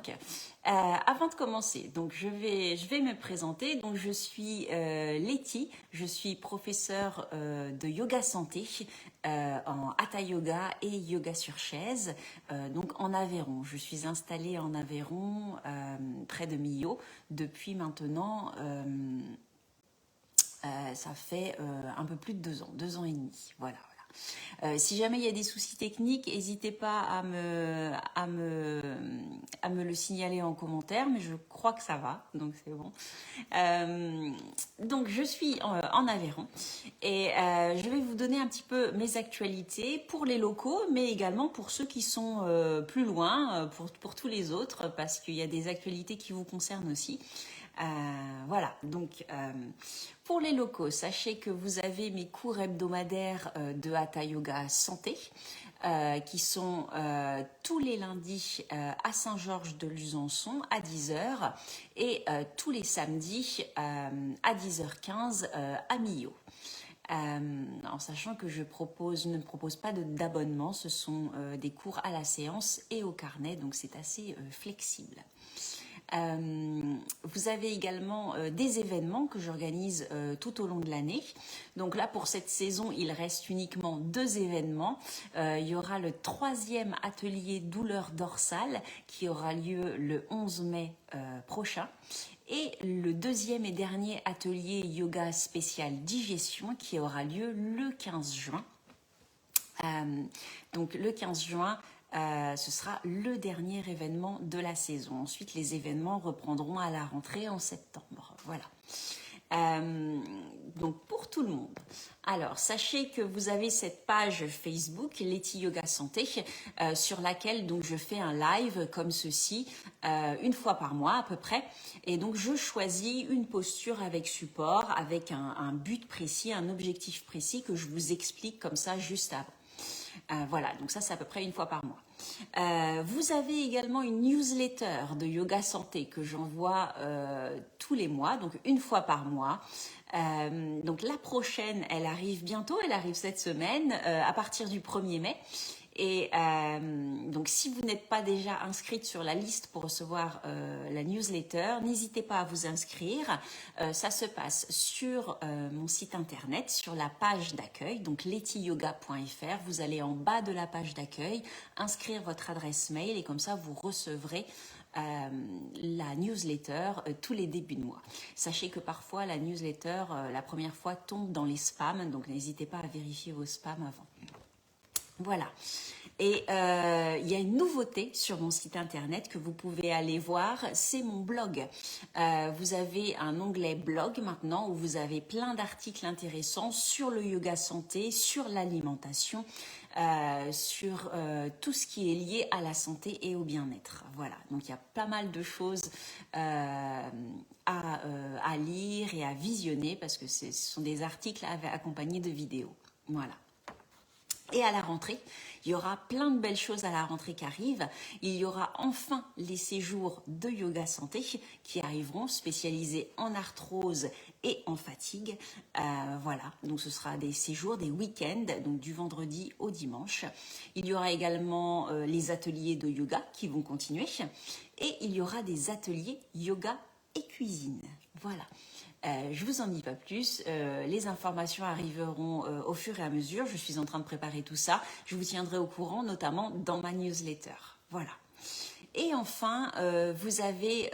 Donc, avant de commencer, donc je vais me présenter. Donc, je suis Letty, je suis professeure de yoga santé en Hatha Yoga et yoga sur chaise, donc en Aveyron. Je suis installée en Aveyron, près de Millau, depuis maintenant, ça fait un peu plus de 2 ans et demi. Voilà. Si jamais il y a des soucis techniques, n'hésitez pas à me le signaler en commentaire, mais je crois que ça va, donc c'est bon. Donc je suis en Aveyron et je vais vous donner un petit peu mes actualités pour les locaux, mais également pour ceux qui sont plus loin, pour tous les autres, parce qu'il y a des actualités qui vous concernent aussi. Voilà, donc pour les locaux, sachez que vous avez mes cours hebdomadaires de Hatha Yoga Santé qui sont tous les lundis à Saint-Georges de Luzançon à 10h et tous les samedis à 10h15 à Millau. En sachant que je ne propose pas d'abonnement, ce sont des cours à la séance et au carnet, donc c'est assez flexible. Vous avez également des événements que j'organise tout au long de l'année. Donc là, pour cette saison, il reste uniquement 2 événements. Il y aura le 3e atelier douleur dorsale qui aura lieu le 11 mai prochain. Et le 2e et dernier atelier yoga spécial digestion qui aura lieu le 15 juin. Donc le 15 juin, ce sera le dernier événement de la saison. Ensuite, les événements reprendront à la rentrée en septembre. Voilà. Donc pour tout le monde. Alors, sachez que vous avez cette page Facebook, Letty Yoga Santé, sur laquelle donc je fais un live comme ceci, une fois par mois à peu près. Et donc, je choisis une posture avec support, avec un but précis, un objectif précis que je vous explique comme ça juste avant. Voilà, donc ça c'est à peu près une fois par mois. Vous avez également une newsletter de yoga santé que j'envoie tous les mois, donc une fois par mois. Donc la prochaine, elle arrive bientôt, elle arrive cette semaine, à partir du 1er mai. Et donc si vous n'êtes pas déjà inscrite sur la liste pour recevoir la newsletter, n'hésitez pas à vous inscrire. Ça se passe sur mon site internet, sur la page d'accueil, donc lettyyoga.fr. Vous allez en bas de la page d'accueil, inscrire votre adresse mail et comme ça vous recevrez la newsletter tous les débuts de mois. Sachez que parfois la newsletter, la première fois, tombe dans les spams, donc n'hésitez pas à vérifier vos spams avant. Voilà. Et il y a une nouveauté sur mon site internet que vous pouvez aller voir, c'est mon blog. Vous avez un onglet blog maintenant où vous avez plein d'articles intéressants sur le yoga santé, sur l'alimentation, sur tout ce qui est lié à la santé et au bien-être. Voilà, donc il y a pas mal de choses à lire et à visionner parce que ce sont des articles accompagnés de vidéos. Voilà. Et à la rentrée, il y aura plein de belles choses à la rentrée qui arrivent. Il y aura enfin les séjours de yoga santé qui arriveront, spécialisés en arthrose et en fatigue. Voilà, donc ce sera des séjours, des week-ends, donc du vendredi au dimanche. Il y aura également les ateliers de yoga qui vont continuer. Et il y aura des ateliers yoga et cuisine. Voilà. Je vous en dis pas plus, les informations arriveront au fur et à mesure, je suis en train de préparer tout ça, je vous tiendrai au courant notamment dans ma newsletter, voilà. Et enfin, vous avez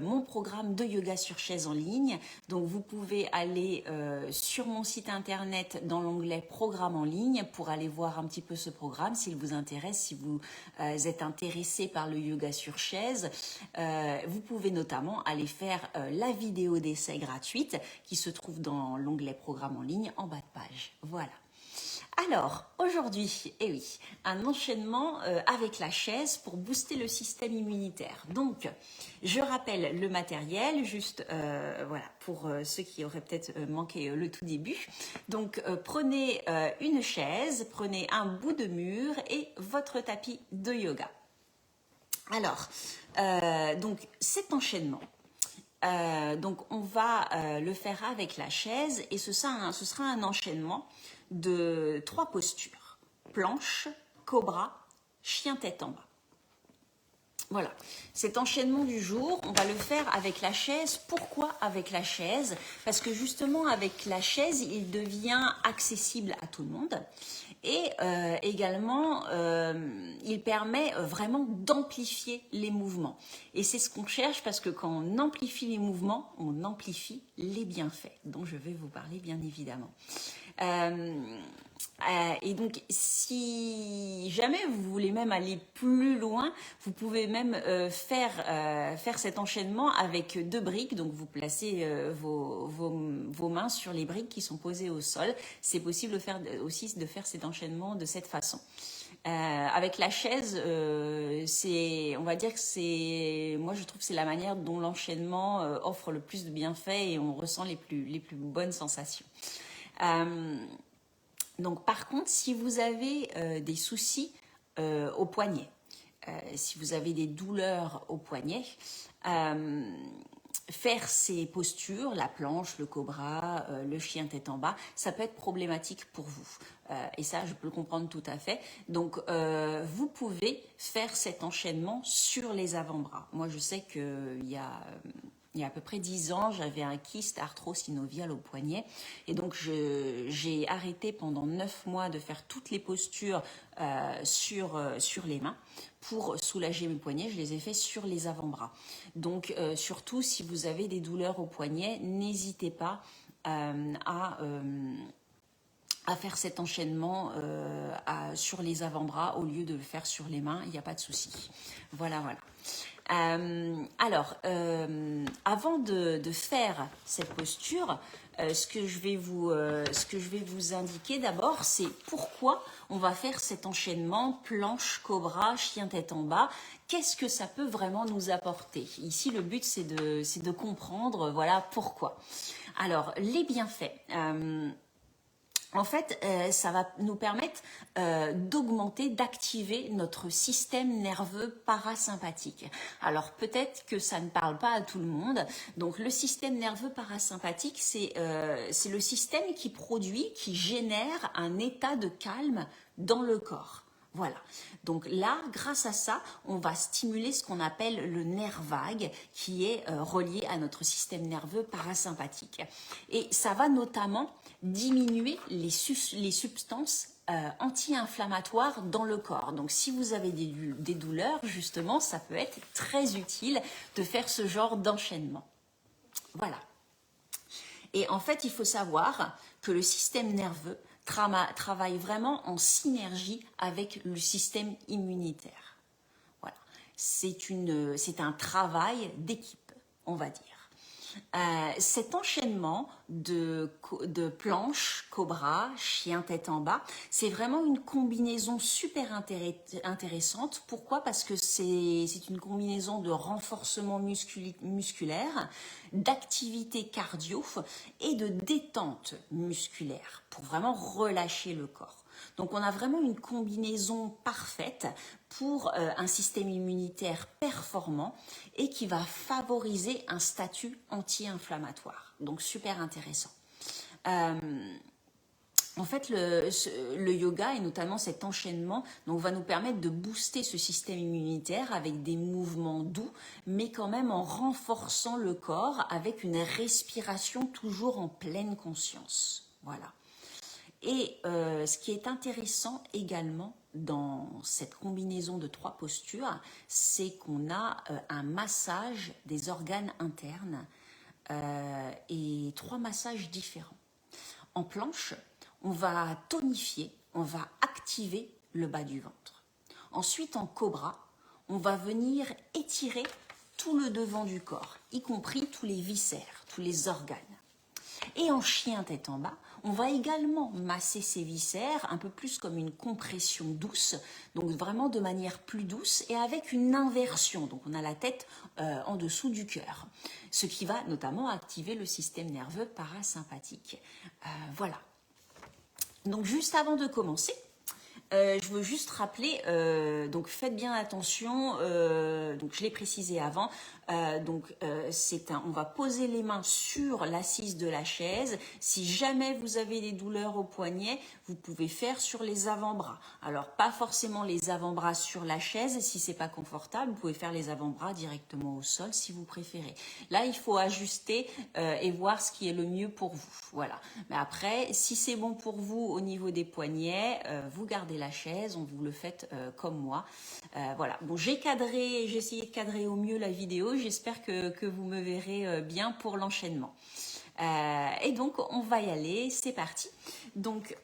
mon programme de yoga sur chaise en ligne. Donc, vous pouvez aller sur mon site internet dans l'onglet programme en ligne pour aller voir un petit peu ce programme s'il vous intéresse, si vous êtes intéressé par le yoga sur chaise. Vous pouvez notamment aller faire la vidéo d'essai gratuite qui se trouve dans l'onglet programme en ligne en bas de page. Voilà. Alors, aujourd'hui, eh oui, un enchaînement avec la chaise pour booster le système immunitaire. Donc, je rappelle le matériel, juste voilà, pour ceux qui auraient peut-être manqué le tout début. Donc, prenez une chaise, prenez un bout de mur et votre tapis de yoga. Alors, donc cet enchaînement, donc on va le faire avec la chaise et ce sera un enchaînement de 3 postures, planche, cobra, chien tête en bas. Voilà, cet enchaînement du jour, on va le faire avec la chaise. Pourquoi avec la chaise? Parce que justement, avec la chaise, il devient accessible à tout le monde. Et également, il permet vraiment d'amplifier les mouvements. Et c'est ce qu'on cherche parce que quand on amplifie les mouvements, on amplifie les bienfaits, dont je vais vous parler bien évidemment. Et donc, si jamais vous voulez même aller plus loin, vous pouvez même faire cet enchaînement avec 2 briques. Donc, vous placez vos mains sur les briques qui sont posées au sol. C'est possible de faire cet enchaînement de cette façon. Avec la chaise, on va dire que moi je trouve que c'est la manière dont l'enchaînement offre le plus de bienfaits et on ressent les plus bonnes sensations. Donc par contre, si vous avez des soucis au poignet, si vous avez des douleurs au poignet, faire ces postures, la planche, le cobra, le chien tête en bas, ça peut être problématique pour vous. Et ça, je peux le comprendre tout à fait. Donc, vous pouvez faire cet enchaînement sur les avant-bras. Moi, je sais qu'il y a à peu près 10 ans, j'avais un kyste arthro-synovial au poignet. Et donc, j'ai arrêté pendant 9 mois de faire toutes les postures sur les mains pour soulager mes poignets. Je les ai fait sur les avant-bras. Donc, surtout, si vous avez des douleurs au poignet, n'hésitez pas à faire cet enchaînement sur les avant-bras au lieu de le faire sur les mains. Il n'y a pas de souci. Voilà, voilà. Avant de faire cette posture, ce que je vais vous indiquer d'abord, c'est pourquoi on va faire cet enchaînement planche, cobra, chien tête en bas. Qu'est-ce que ça peut vraiment nous apporter? Ici, le but, c'est de comprendre, voilà, pourquoi. Alors, les bienfaits. En fait, ça va nous permettre d'augmenter, d'activer notre système nerveux parasympathique. Alors peut-être que ça ne parle pas à tout le monde. Donc le système nerveux parasympathique, c'est le système qui génère un état de calme dans le corps. Voilà, donc là, grâce à ça, on va stimuler ce qu'on appelle le nerf vague qui est relié à notre système nerveux parasympathique. Et ça va notamment diminuer les substances anti-inflammatoires dans le corps. Donc si vous avez des douleurs, justement, ça peut être très utile de faire ce genre d'enchaînement. Voilà. Et en fait, il faut savoir que le système nerveux travaille vraiment en synergie avec le système immunitaire. Voilà. C'est un travail d'équipe, on va dire. Cet enchaînement de planche, cobra, chien tête en bas, c'est vraiment une combinaison super intéressante. Pourquoi? Parce que c'est une combinaison de renforcement musculaire, d'activité cardio et de détente musculaire pour vraiment relâcher le corps. Donc on a vraiment une combinaison parfaite pour un système immunitaire performant et qui va favoriser un statut anti-inflammatoire. Donc super intéressant. En fait, le yoga et notamment cet enchaînement va nous permettre de booster ce système immunitaire avec des mouvements doux, mais quand même en renforçant le corps avec une respiration toujours en pleine conscience. Voilà. Et ce qui est intéressant également dans cette combinaison de 3 postures, c'est qu'on a un massage des organes internes et 3 massages différents. En planche, on va tonifier, on va activer le bas du ventre. Ensuite, en cobra, on va venir étirer tout le devant du corps, y compris tous les viscères, tous les organes. Et en chien tête en bas, on va également masser ces viscères un peu plus comme une compression douce, donc vraiment de manière plus douce et avec une inversion. Donc on a la tête en dessous du cœur, ce qui va notamment activer le système nerveux parasympathique. Voilà. Donc juste avant de commencer, Je veux juste rappeler, donc faites bien attention, donc je l'ai précisé avant, on va poser les mains sur l'assise de la chaise. Si jamais vous avez des douleurs au poignet, vous pouvez faire sur les avant-bras. Alors pas forcément les avant-bras sur la chaise, si c'est pas confortable, vous pouvez faire les avant-bras directement au sol si vous préférez. Là, il faut ajuster et voir ce qui est le mieux pour vous. Voilà. Mais après, si c'est bon pour vous au niveau des poignets, vous gardez la chaise, on vous le faites comme moi. Voilà. Bon, j'ai essayé de cadrer au mieux la vidéo. J'espère que vous me verrez bien pour l'enchaînement. Et donc, on va y aller. C'est parti. Donc,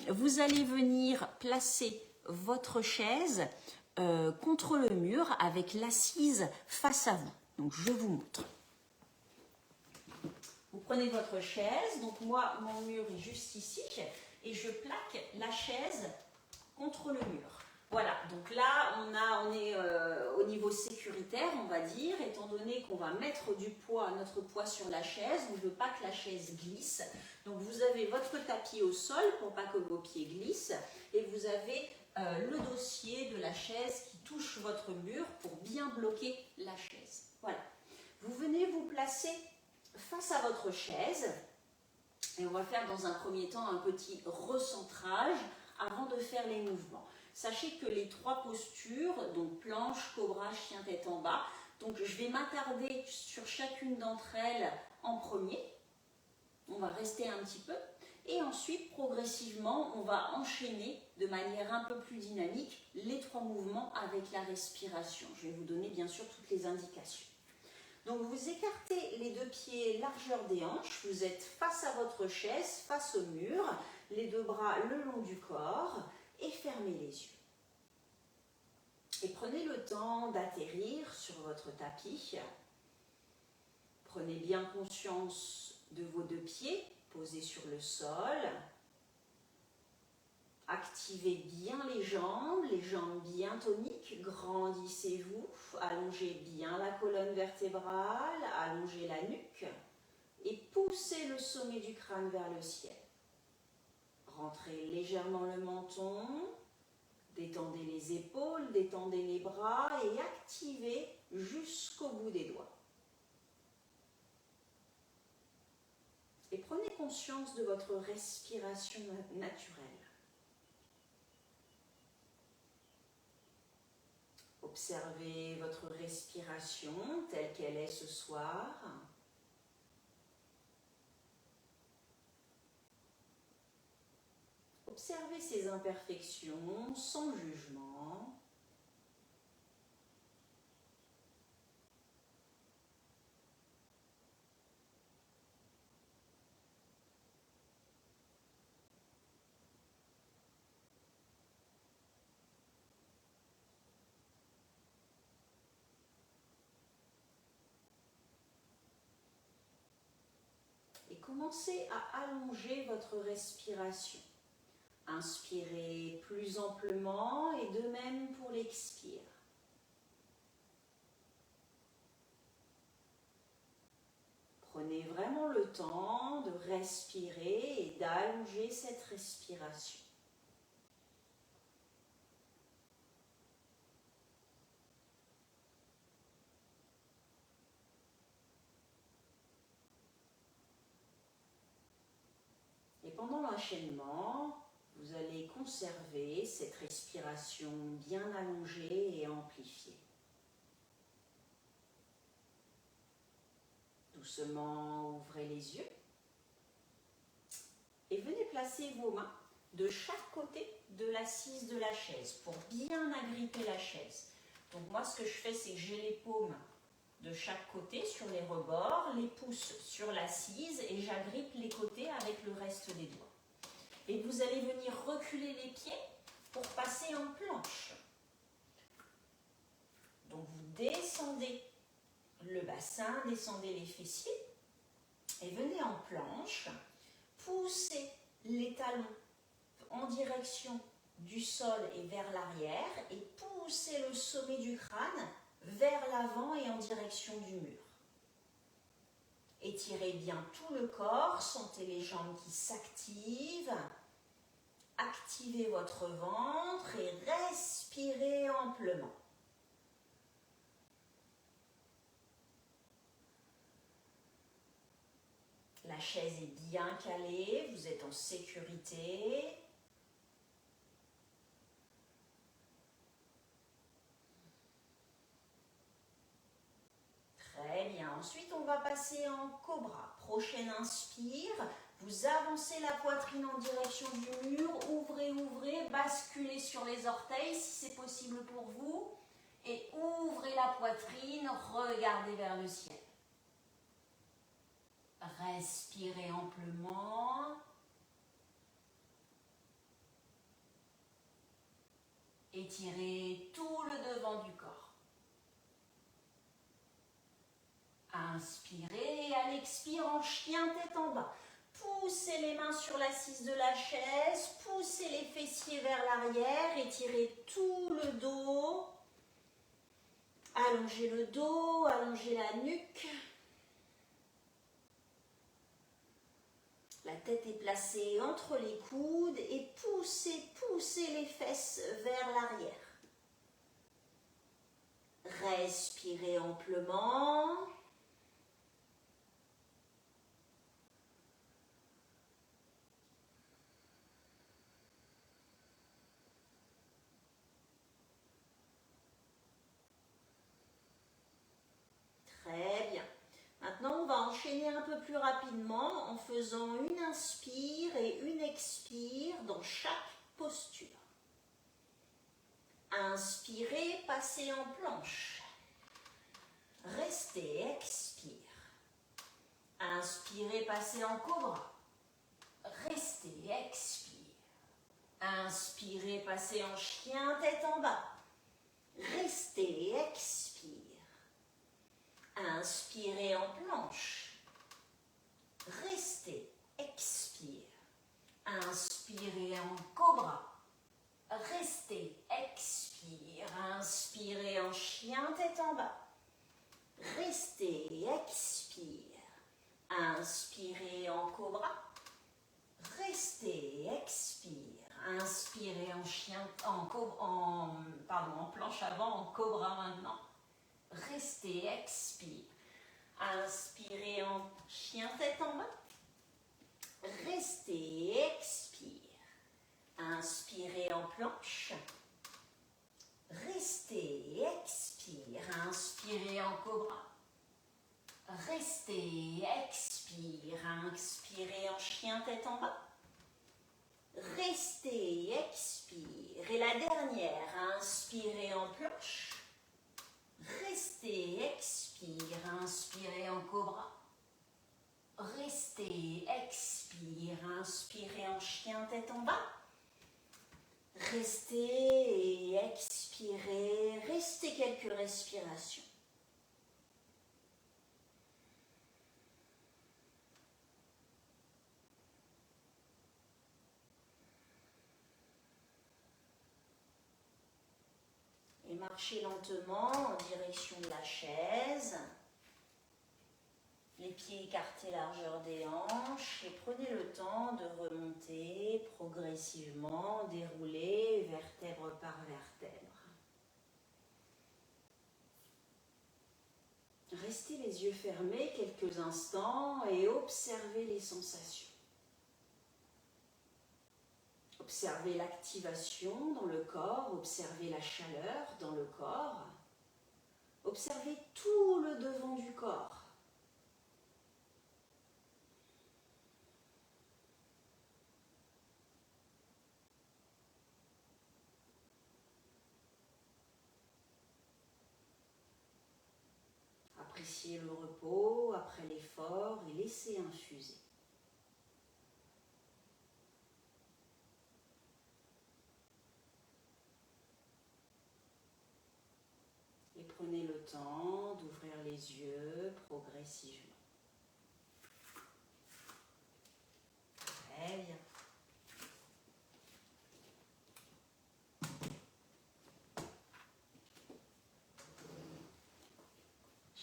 vous allez venir placer votre chaise contre le mur avec l'assise face à vous. Donc, je vous montre. Vous prenez votre chaise, donc moi, mon mur est juste ici, et je plaque la chaise contre le mur. Voilà, donc là, on est au niveau sécuritaire, on va dire, étant donné qu'on va mettre notre poids sur la chaise, on ne veut pas que la chaise glisse. Donc vous avez votre tapis au sol pour pas que vos pieds glissent, et vous avez le dossier de la chaise qui touche votre mur pour bien bloquer la chaise. Voilà. Vous venez vous placer face à votre chaise et on va faire dans un premier temps un petit recentrage avant de faire les mouvements. Sachez que les 3 postures, donc planche, cobra, chien tête en bas, donc je vais m'attarder sur chacune d'entre elles en premier. On va rester un petit peu et ensuite progressivement on va enchaîner de manière un peu plus dynamique les 3 mouvements avec la respiration. Je vais vous donner bien sûr toutes les indications. Donc vous écartez les 2 pieds largeur des hanches, vous êtes face à votre chaise, face au mur, les 2 bras le long du corps et fermez les yeux. Et prenez le temps d'atterrir sur votre tapis. Prenez bien conscience de vos 2 pieds posés sur le sol. Activez bien les jambes bien toniques, grandissez-vous, allongez bien la colonne vertébrale, allongez la nuque et poussez le sommet du crâne vers le ciel. Rentrez légèrement le menton, détendez les épaules, détendez les bras et activez jusqu'au bout des doigts. Et prenez conscience de votre respiration naturelle. Observez votre respiration telle qu'elle est ce soir. Observez ces imperfections sans jugement. Commencez à allonger votre respiration. Inspirez plus amplement et de même pour l'expire. Prenez vraiment le temps de respirer et d'allonger cette respiration. Pendant l'enchaînement, vous allez conserver cette respiration bien allongée et amplifiée. Doucement, ouvrez les yeux et venez placer vos mains de chaque côté de l'assise de la chaise pour bien agripper la chaise. Donc moi, ce que je fais, c'est que j'ai les paumes de chaque côté sur les rebords, les pouces sur l'assise et j'agrippe les côtés avec le reste des doigts. Et vous allez venir reculer les pieds pour passer en planche. Donc vous descendez le bassin, descendez les fessiers et venez en planche, poussez les talons en direction du sol et vers l'arrière et poussez le sommet du crâne vers l'avant et en direction du mur. Étirez bien tout le corps, sentez les jambes qui s'activent. Activez votre ventre et respirez amplement. La chaise est bien calée, vous êtes en sécurité. Très bien. Ensuite, on va passer en cobra. Prochaine inspire. Vous avancez la poitrine en direction du mur. Ouvrez, ouvrez. Basculez sur les orteils si c'est possible pour vous. Et ouvrez la poitrine. Regardez vers le ciel. Respirez amplement. Étirez tout le devant du corps. Inspirez et à l'expire en chien tête en bas. Poussez les mains sur l'assise de la chaise, poussez les fessiers vers l'arrière, étirez tout le dos. Allongez le dos, allongez la nuque. La tête est placée entre les coudes et poussez, poussez les fesses vers l'arrière. Respirez amplement. Très bien. Maintenant, on va enchaîner un peu plus rapidement en faisant une inspire et une expire dans chaque posture. Inspirez, passez en planche. Restez, expire. Inspirez, passez en cobra. Restez, expire. Inspirez, passez en chien, tête en bas. Restez, expire. Inspirez en planche. Restez, expire. Inspirez en cobra. Restez, expire. Inspirez en chien, tête en bas. Restez, expire. Inspirez en cobra. Restez, expire. Inspirez en chien, en planche avant, en cobra maintenant. Restez, expire. Inspirez en chien tête en bas. Restez, expire. Inspirez en planche. Restez, expire. Inspirez en cobra. Restez, expire. Inspirez en chien tête en bas. Restez, expire. Et la dernière, inspirez en planche. Restez, expire, inspirez en cobra. Restez, expire, inspirez en chien tête en bas. Restez et expirez, restez quelques respirations. Et marchez lentement en direction de la chaise. Les pieds écartés largeur des hanches et prenez le temps de remonter progressivement, dérouler vertèbre par vertèbre. Restez les yeux fermés quelques instants et observez les sensations. Observez l'activation dans le corps, observez la chaleur dans le corps. Observez tout le devant du corps. Appréciez le repos après l'effort et laissez infuser. Et prenez le temps d'ouvrir les yeux progressivement. Très bien.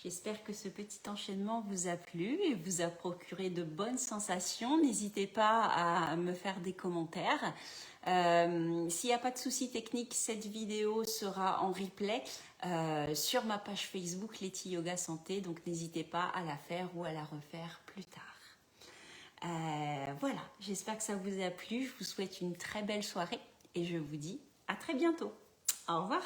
J'espère que ce petit enchaînement vous a plu et vous a procuré de bonnes sensations. N'hésitez pas à me faire des commentaires. S'il n'y a pas de souci technique, cette vidéo sera en replay sur ma page Facebook Letty Yoga Santé. Donc n'hésitez pas à la faire ou à la refaire plus tard. Voilà, j'espère que ça vous a plu. Je vous souhaite une très belle soirée et je vous dis à très bientôt. Au revoir.